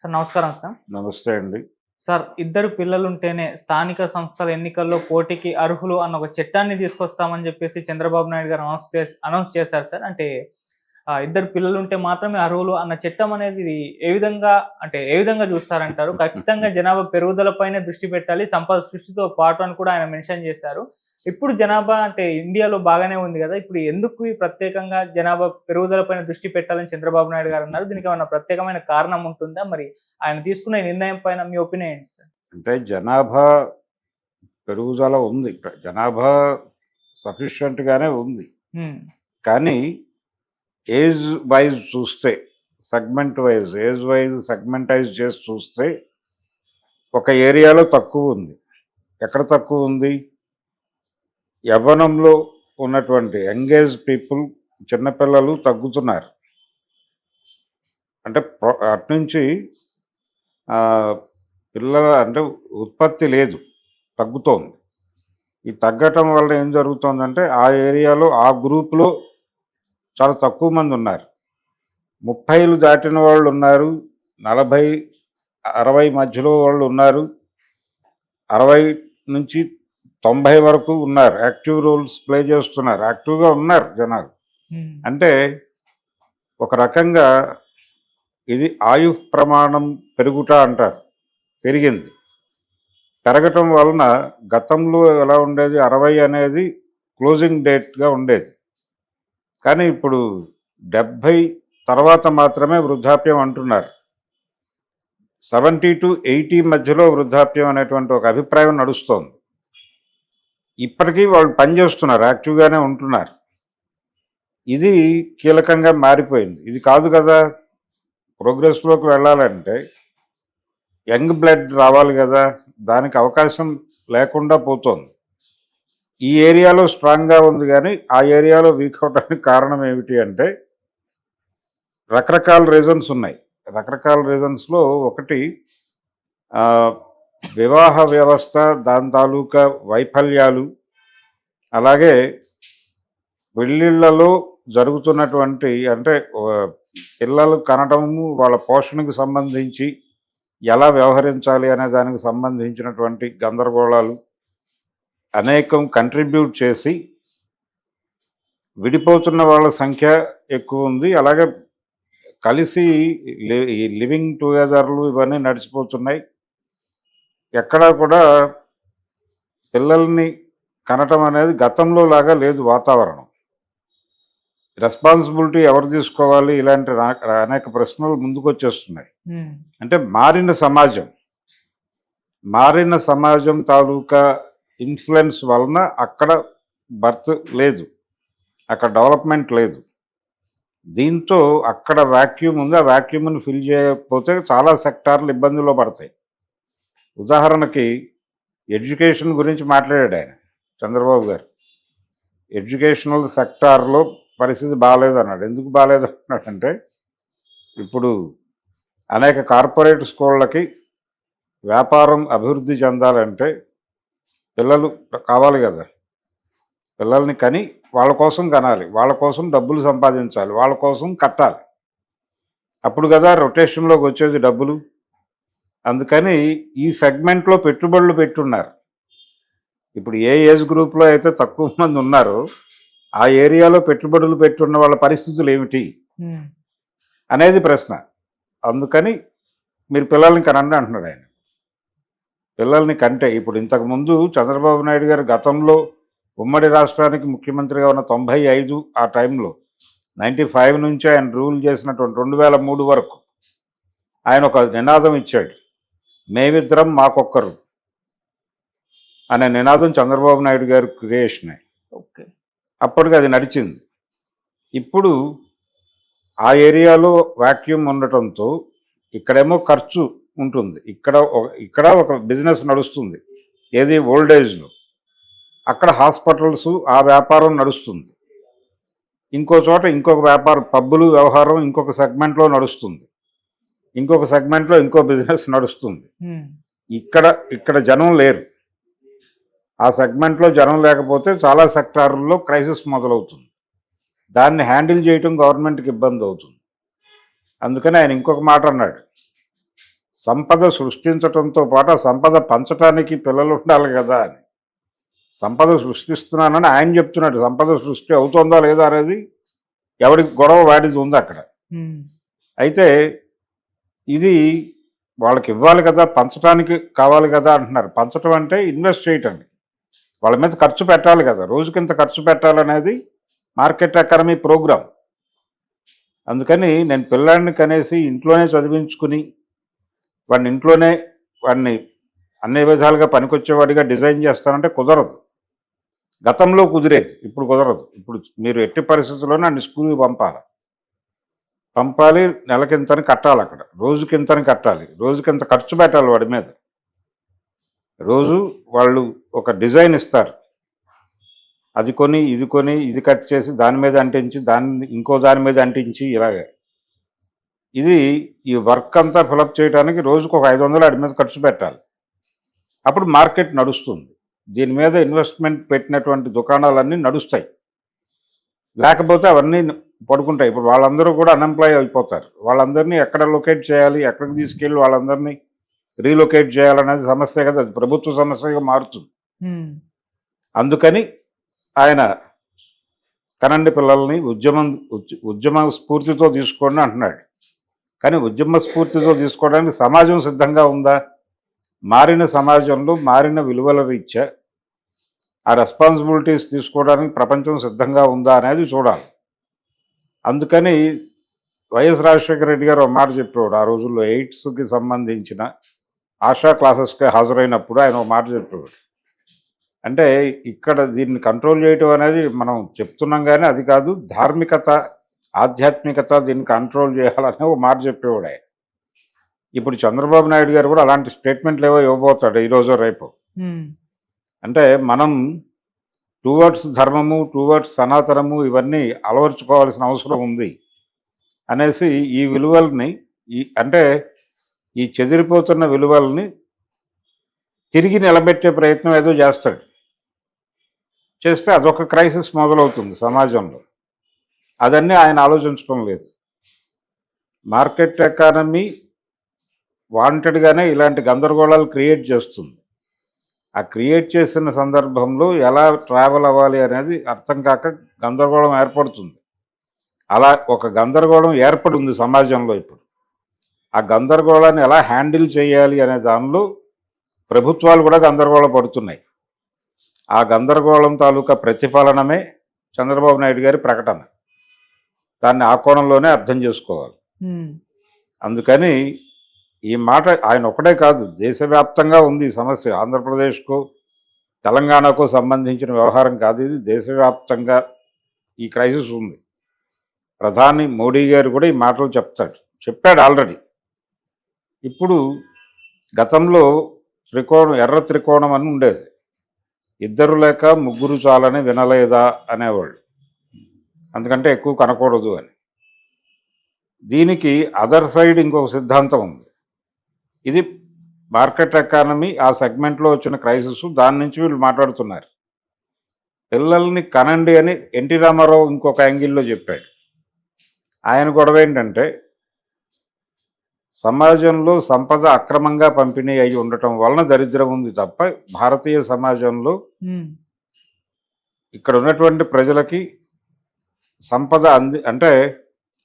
Sir నమస్కారం sir. నమస్తే అండి. సార్ ఇద్దరు పిల్లలుంటేనే స్థానిక సంస్థల ఎన్నికల్లో పోటీకి అర్హులు అన్న ఒక చట్టాన్ని తీసుకొస్తామని చెప్పేసి చంద్రబాబు నాయుడు గారు అనౌన్స్ చేశారు సార్. అంటే ఇద్దరు పిల్లలుంటే మాత్రమే అర్హులు అన్న చట్టం అనేది ఏ విధంగా చూస్తారంటారు? ఖచ్చితంగా జనాభా పెరుగుదలపైనే దృష్టి పెట్టాలి, సంపద సృష్టితో పాటు అని కూడా ఆయన మెన్షన్ చేశారు. ఇప్పుడు జనాభా అంటే ఇండియాలో బాగానే ఉంది గదా! ఇప్పుడు ఎందుకు ఈ ప్రత్యేకంగా జనాభా పెరుగుదల పైన దృష్టి పెట్టాలని చంద్రబాబు నాయుడు గారు అన్నారు? దీనికేమన్నా ప్రత్యేకమైన కారణం ఉంటుందా? మరి ఆయన తీసుకున్న ఈ నిర్ణయం పైన మీ ఒపీనియన్ ఏంటి సార్? అంటే జనాభా పెరుగుదల ఉంది. జనాభా సఫిషియెంట్‌గానే ఉంది. హ్మ్. కానీ ఏజ్ వైజ్ చూస్తే, ఏజ్ వైజ్ సెగ్మెంటైజ్ చేసి చూస్తే ఒక ఏరియాలో తక్కువుంది. ఎక్కడ తక్కువుంది? యవ్వనంలో ఉన్నటువంటి యంగ్ పీపుల్, చిన్నపిల్లలు తగ్గుతున్నారు. అంటే అటునుంచి అంటే ఉత్పత్తి లేదు, తగ్గుతోంది. ఈ తగ్గటం వల్ల ఏం జరుగుతోందంటే ఆ ఏరియాలో ఆ గ్రూప్‌లో చాలా తక్కువ మంది ఉన్నారు. 30లు దాటిన వాళ్ళు ఉన్నారు. 40, 60 మధ్యలో వాళ్ళు ఉన్నారు. 60-90 వరకు ఉన్నారు. యాక్టివ్ రోల్స్ ప్లే చేస్తున్నారు. యాక్టివ్‌గా ఉన్నారు జనాలు. అంటే ఒక రకంగా ఇది ఆయు ప్రమాణం పెరుగుట అంటారు. పెరిగింది. పెరగటం వలన గతంలో ఎలా ఉండేది, 60 అనేది క్లోజింగ్ డేట్‌గా ఉండేది. కానీ ఇప్పుడు 70 తర్వాత మాత్రమే వృద్ధాప్యం అంటున్నారు. 70-80 మధ్యలో వృద్ధాప్యం అనేటువంటి ఒక అభిప్రాయం నడుస్తోంది. ఇప్పటికీ వాళ్ళు పనిచేస్తున్నారు, యాక్టివ్‌గానే ఉంటున్నారు. ఇది కీలకంగా మారిపోయింది. ఇది కాదు కదా, ప్రోగ్రెస్‌లోకి వెళ్ళాలంటే యంగ్ బ్లడ్ రావాలి కదా, దానికి అవకాశం లేకుండా పోతోంది. ఈ ఏరియాలో స్ట్రాంగ్గా ఉంది కానీ ఆ ఏరియాలో వీక్ అవడానికి కారణం ఏమిటి అంటే రకరకాల రీజన్స్ ఉన్నాయి. రకరకాల రీజన్స్లో ఒకటి వివాహ వ్యవస్థ, దాని తాలూకా వైఫల్యాలు, అలాగే పెళ్ళిళ్ళలో జరుగుతున్నటువంటి అంటే పిల్లలు కనటము, వాళ్ళ పోషణకు సంబంధించి ఎలా వ్యవహరించాలి అనే దానికి సంబంధించినటువంటి గందరగోళాలు అనేకం కంట్రిబ్యూట్ చేసి విడిపోతున్న వాళ్ళ సంఖ్య ఎక్కువ ఉంది. అలాగే కలిసి లివింగ్ టుగెదర్లు ఇవన్నీ నడిచిపోతున్నాయి. ఎక్కడా కూడా పిల్లల్ని కనటం అనేది గతంలో లాగా లేదు. వాతావరణం, రెస్పాన్సిబిలిటీ ఎవరు తీసుకోవాలి, ఇలాంటి అనేక ప్రశ్నలు ముందుకు వచ్చేస్తున్నాయి. అంటే మారిన సమాజం తాలూకా ఇన్ఫ్లుయెన్స్ వలన అక్కడ బర్త్ లేదు, అక్కడ డెవలప్మెంట్ లేదు. దీంతో అక్కడ వాక్యూమ్ ఉంది. ఆ వాక్యూమ్ని ఫిల్ చేయకపోతే చాలా సెక్టార్లు ఇబ్బందుల్లో పడతాయి. ఉదాహరణకి ఎడ్యుకేషన్ గురించి మాట్లాడాడు ఆయన, చంద్రబాబు గారు. ఎడ్యుకేషనల్ సెక్టార్లో పరిస్థితి బాగాలేదు అన్నాడు. ఎందుకు బాగాలేదు అన్నాడంటే ఇప్పుడు అనేక కార్పొరేట్ స్కూళ్ళకి వ్యాపారం అభివృద్ధి చెందాలంటే పిల్లలు కావాలి కదా, పిల్లల్ని కని వాళ్ళ కోసం కనాలి, వాళ్ళ కోసం డబ్బులు సంపాదించాలి, వాళ్ళ కోసం కట్టాలి. అప్పుడు కదా రొటేషన్లోకి వచ్చేది డబ్బులు. అందుకని ఈ సెగ్మెంట్లో పెట్టుబడులు పెట్టున్నారు. ఇప్పుడు ఏ ఏజ్ గ్రూప్లో అయితే తక్కువ మంది ఉన్నారో ఆ ఏరియాలో పెట్టుబడులు పెట్టున్న వాళ్ళ పరిస్థితులు ఏమిటి అనేది ప్రశ్న. అందుకని మీరు పిల్లల్ని కనండి అంటున్నాడు ఆయన. పిల్లల్ని కంటే ఇప్పుడు ఇంతకుముందు చంద్రబాబు నాయుడు గారు గతంలో ఉమ్మడి రాష్ట్రానికి ముఖ్యమంత్రిగా ఉన్న 95 ఆ టైంలో 95 నుంచి ఆయన రూల్ చేసినటువంటి 2003 వరకు ఆయన ఒక నినాదం ఇచ్చాడు, మేమిద్దరం మాకొక్కరు అనే నినాదం చంద్రబాబు నాయుడు గారి క్రియేషనే. ఓకే, అప్పటికి అది నడిచింది. ఇప్పుడు ఆ ఏరియాలో వాక్యూమ్ ఉండటంతో ఇక్కడేమో ఖర్చు ఉంటుంది, ఇక్కడ ఒక బిజినెస్ నడుస్తుంది, ఏది ఓల్డ్ ఏజ్లో. అక్కడ హాస్పిటల్స్, ఆ వ్యాపారం నడుస్తుంది. ఇంకో చోట ఇంకొక వ్యాపారం, పబ్బులు వ్యవహారం ఇంకొక సెగ్మెంట్లో నడుస్తుంది, ఇంకొక సెగ్మెంట్లో ఇంకో బిజినెస్ నడుస్తుంది. ఇక్కడ జనం లేరు. ఆ సెగ్మెంట్లో జనం లేకపోతే చాలా సెక్టార్లలో క్రైసిస్ మొదలవుతుంది. దాన్ని హ్యాండిల్ చేయటం గవర్నమెంట్కి ఇబ్బంది అవుతుంది. అందుకని ఆయన ఇంకొక మాట అన్నాడు, సంపద సృష్టించడంతో పాటు ఆ సంపద పంచడానికి పిల్లలు ఉండాలి కదా అని. సంపద సృష్టిస్తున్నానని ఆయన చెప్తున్నాడు. సంపద సృష్టి అవుతుందా లేదా అనేది ఎవరికి గొడవ వాడిది ఉంది అక్కడ. అయితే ఇది వాళ్ళకి ఇవ్వాలి కదా, పంచడానికి కావాలి కదా అంటున్నారు. పంచడం అంటే ఇన్వెస్ట్ చేయటం, వాళ్ళ మీద ఖర్చు పెట్టాలి కదా, రోజుకింత ఖర్చు పెట్టాలనేది మార్కెట్ ఎకానమీ ప్రోగ్రామ్. అందుకని నేను పిల్లాడిని కనేసి ఇంట్లోనే చదివించుకుని వాడిని అన్ని విధాలుగా పనికొచ్చేవాడిగా డిజైన్ చేస్తానంటే కుదరదు. గతంలో కుదిరేది, ఇప్పుడు కుదరదు. ఇప్పుడు మీరు ఎట్టి పరిస్థితుల్లోనే అన్ని స్కూల్కి పంపాలి, నెలకింతని కట్టాలి, అక్కడ రోజుకింతని కట్టాలి, రోజుకింత ఖర్చు పెట్టాలి వాడి మీద. రోజు వాళ్ళు ఒక డిజైన్ ఇస్తారు, అది కొని ఇది కట్ చేసి దాని మీద అంటించి ఇంకో దాని మీద అంటించి ఇలాగే. ఇది ఈ వర్క్ అంతా ఫిలప్ చేయడానికి రోజుకు ఒక 500 వాడి మీద ఖర్చు పెట్టాలి. అప్పుడు మార్కెట్ నడుస్తుంది. దీని మీద ఇన్వెస్ట్మెంట్ పెట్టినటువంటి దుకాణాలన్నీ నడుస్తాయి. లేకపోతే అవన్నీ పడుకుంటాయి. ఇప్పుడు వాళ్ళందరూ కూడా అన్ఎంప్లాయ్ అయిపోతారు. వాళ్ళందరినీ ఎక్కడ లొకేట్ చేయాలి, ఎక్కడికి తీసుకెళ్ళి వాళ్ళందరినీ రీలొకేట్ చేయాలనేది సమస్య కదా, అది ప్రభుత్వ సమస్యగా మారుతుంది. అందుకని ఆయన కనండి పిల్లల్ని ఉద్యమ స్ఫూర్తితో తీసుకోండి అంటున్నాడు. కానీ ఉద్యమ స్ఫూర్తితో తీసుకోవడానికి సమాజం సిద్ధంగా ఉందా? మారిన సమాజంలో మారిన విలువల రీత్యా ఆ రెస్పాన్సిబిలిటీస్ తీసుకోవడానికి ప్రపంచం సిద్ధంగా ఉందా అనేది చూడాలి. అందుకని వైఎస్ రాజశేఖర రెడ్డి గారు ఒక మాట చెప్పేవాడు. ఆ రోజుల్లో ఎయిడ్స్కి సంబంధించిన ఆశా క్లాసెస్కి హాజరైనప్పుడు ఆయన ఒక మాట చెప్పేవాడు. అంటే ఇక్కడ దీన్ని కంట్రోల్ చేయటం అనేది మనం చెప్తున్నాం, కానీ అది కాదు, ధార్మికత, ఆధ్యాత్మికత దీన్ని కంట్రోల్ చేయాలనే ఒక మాట చెప్పేవాడు ఆయన. ఇప్పుడు చంద్రబాబు నాయుడు గారు కూడా అలాంటి స్టేట్మెంట్లు ఏవో ఇవ్వబోతాడు ఈరోజు రేపు. అంటే మనం టువర్డ్స్ ధర్మము, టువర్డ్స్ సనాతనము ఇవన్నీ అలవర్చుకోవాల్సిన అవసరం ఉంది అనేసి ఈ విలువల్ని అంటే ఈ చెదిరిపోతున్న విలువల్ని తిరిగి నిలబెట్టే ప్రయత్నం ఏదో చేస్తాడు. చేస్తే అదొక క్రైసిస్ మొదలవుతుంది సమాజంలో. అదన్నీ ఆయన ఆలోచించడం లేదు. మార్కెట్ ఎకానమీ వాంటెడ్గానే ఇలాంటి గందరగోళాలు క్రియేట్ చేస్తుంది. ఆ క్రియేట్ చేసిన సందర్భంలో ఎలా ట్రావెల్ అవ్వాలి అనేది అర్థం కాక గందరగోళం ఏర్పడుతుంది. అలా ఒక గందరగోళం ఏర్పడింది సమాజంలో. ఇప్పుడు ఆ గందరగోళాన్ని ఎలా హ్యాండిల్ చేయాలి అనే దానిలో ప్రభుత్వాలు కూడా గందరగోళం పడుతున్నాయి. ఆ గందరగోళం తాలూకా ప్రతిఫలనమే చంద్రబాబు నాయుడు గారి ప్రకటన. దాన్ని ఆ కోణంలోనే అర్థం చేసుకోవాలి. అందుకని ఈ మాట ఆయన ఒకటే కాదు, దేశవ్యాప్తంగా ఉంది ఈ సమస్య. ఆంధ్రప్రదేశ్కు, తెలంగాణకు సంబంధించిన వ్యవహారం కాదు ఇది, దేశవ్యాప్తంగా ఈ క్రైసిస్ ఉంది. ప్రధాని మోడీ గారు కూడా ఈ మాటలు చెప్పాడు ఆల్రెడీ. ఇప్పుడు గతంలో ఎర్ర త్రికోణం అని ఉండేది. 2 లేక 3 చాలని వినలేదా అనేవాళ్ళు, అందుకంటే ఎక్కువ కనకూడదు అని. దీనికి అదర్ సైడ్ ఇంకొక సిద్ధాంతం ఉంది. ఇది మార్కెట్ ఎకానమీ, ఆ సెగ్మెంట్లో వచ్చిన క్రైసిస్, దాని నుంచి వీళ్ళు మాట్లాడుతున్నారు. పిల్లల్ని కనండి అని ఎన్టీ రామారావు ఇంకొక యాంగిల్లో చెప్పాడు. ఆయన గొడవ ఏంటంటే సమాజంలో సంపద అక్రమంగా పంపిణీ అయి ఉండటం వలన దరిద్రం ఉంది తప్ప భారతీయ సమాజంలో ఇక్కడ ఉన్నటువంటి ప్రజలకి సంపద అంటే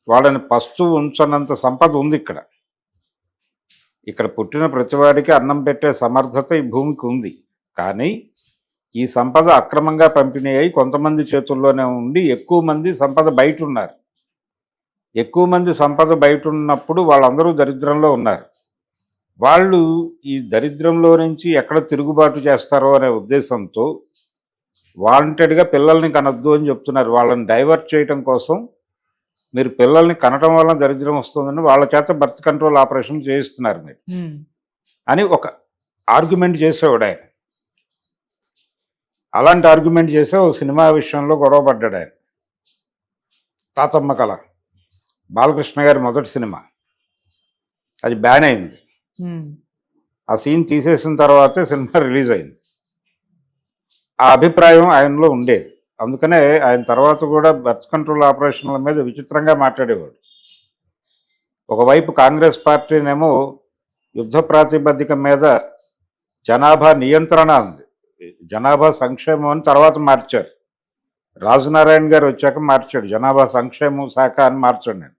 వాళ్ళని పస్తు ఉంచనంత సంపద ఉంది. ఇక్కడ పుట్టిన ప్రతివాడికి అన్నం పెట్టే సమర్థత ఈ భూమికి ఉంది. కానీ ఈ సంపద అక్రమంగా పంపిణీ అయి కొంతమంది చేతుల్లోనే ఉండి ఎక్కువ మంది సంపద బయట ఉన్నారు. ఎక్కువ మంది సంపద బయట ఉన్నప్పుడు వాళ్ళందరూ దరిద్రంలో ఉన్నారు. వాళ్ళు ఈ దరిద్రంలో నుంచి ఎక్కడ తిరుగుబాటు చేస్తారో అనే ఉద్దేశంతో వాంటెడ్గా పిల్లల్ని కనొద్దు అని చెప్తున్నారు. వాళ్ళని డైవర్ట్ చేయడం కోసం మీరు పిల్లల్ని కనటం వల్ల దరిద్రం వస్తుందని వాళ్ళ చేత బర్త్ కంట్రోల్ ఆపరేషన్ చేయిస్తున్నారు మీరు అని ఒక ఆర్గ్యుమెంట్ చేసేవాడు ఆయన. అలాంటి ఆర్గ్యుమెంట్ చేసే ఓ సినిమా విషయంలో గొడవ పడ్డాడు ఆయన. తాతమ్మ కళ, బాలకృష్ణ గారి మొదటి సినిమా, అది బ్యాన్ అయింది. ఆ సీన్ తీసేసిన తర్వాతే సినిమా రిలీజ్ అయింది. ఆ అభిప్రాయం ఆయనలో ఉండేది. అందుకనే ఆయన తర్వాత కూడా బర్త్ కంట్రోల్ ఆపరేషన్ల మీద విచిత్రంగా మాట్లాడేవాడు. ఒకవైపు కాంగ్రెస్ పార్టీనేమో యుద్ధ ప్రాతిపదిక మీద జనాభా నియంత్రణ ఉంది, జనాభా సంక్షేమం అని తర్వాత మార్చారు. రాజనారాయణ గారు వచ్చాక మార్చాడు, జనాభా సంక్షేమం శాఖ అని మార్చాడు. నేను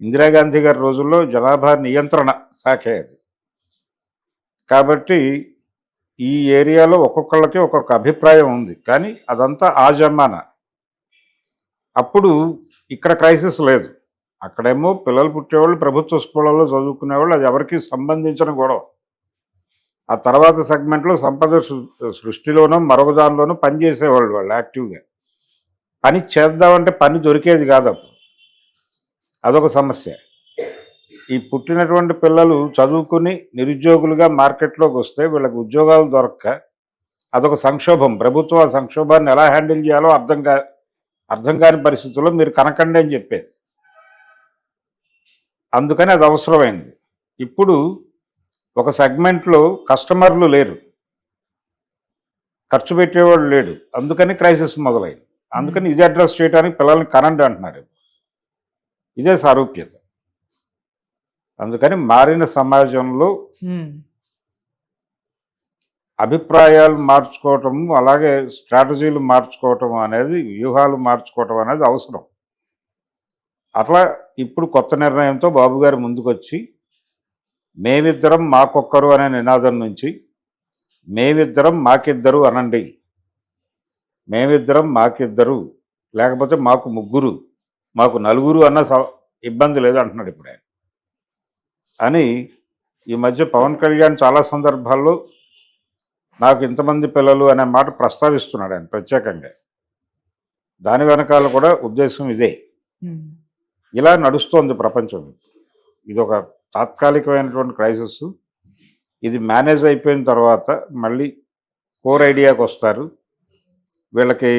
ఇందిరాగాంధీ గారి రోజుల్లో జనాభా నియంత్రణ శాఖే అది. కాబట్టి ఈ ఏరియాలో ఒక్కొక్కళ్ళకి ఒక్కొక్క అభిప్రాయం ఉంది, కానీ అదంతా ఆ జమానా. అప్పుడు ఇక్కడ క్రైసిస్ లేదు. అక్కడేమో పిల్లలు పుట్టేవాళ్ళు ప్రభుత్వ స్కూళ్ళలో చదువుకునేవాళ్ళు, అది ఎవరికి సంబంధించిన గొడవ. ఆ తర్వాత సెగ్మెంట్లో సంపద సృష్టిలోనూ మరొక దానిలోనూ పనిచేసేవాళ్ళు వాళ్ళు యాక్టివ్గా. పని చేద్దామంటే పని దొరికేది కాదు అప్పుడు, అదొక సమస్య. ఈ పుట్టినటువంటి పిల్లలు చదువుకుని నిరుద్యోగులుగా మార్కెట్లోకి వస్తే వీళ్ళకి ఉద్యోగాలు దొరక్క అదొక సంక్షోభం. ప్రభుత్వం ఆ సంక్షోభాన్ని ఎలా హ్యాండిల్ చేయాలో అర్థం కాని పరిస్థితుల్లో మీరు కనకండి అని చెప్పేది. అందుకని అది అవసరమైంది. ఇప్పుడు ఒక సెగ్మెంట్లో కస్టమర్లు లేరు, ఖర్చు పెట్టేవాళ్ళు లేడు, అందుకని క్రైసిస్ మొదలైంది. అందుకని ఇది అడ్రస్ చేయడానికి పిల్లల్ని కనండి అంటున్నారు. ఇదే సారూప్యత. అందుకని మారిన సమాజంలో అభిప్రాయాలు మార్చుకోవటం, అలాగే స్ట్రాటజీలు మార్చుకోవటం అనేది, వ్యూహాలు మార్చుకోవటం అనేది అవసరం. అట్లా ఇప్పుడు కొత్త నిర్ణయంతో బాబు గారు ముందుకొచ్చి మేమిద్దరం మాకొక్కరు అనే నినాదం నుంచి మేమిద్దరం మాకిద్దరు అనండి, మేమిద్దరం మాకిద్దరు, లేకపోతే మాకు ముగ్గురు, మాకు నలుగురు అన్న ఇబ్బంది లేదు అంటున్నాడు ఇప్పుడు ఆయన. అని ఈ మధ్య పవన్ కళ్యాణ్ చాలా సందర్భాల్లో నాకు ఇంతమంది పిల్లలు అనే మాట ప్రస్తావిస్తున్నాడు ఆయన ప్రత్యేకంగా. దాని వెనకాల కూడా ఉద్దేశం ఇదే. ఇలా నడుస్తోంది ప్రపంచం. ఇది ఒక తాత్కాలికమైనటువంటి క్రైసిస్. ఇది మేనేజ్ అయిపోయిన తర్వాత మళ్ళీ కోర్ ఐడియాకి వస్తారు. వీళ్ళకి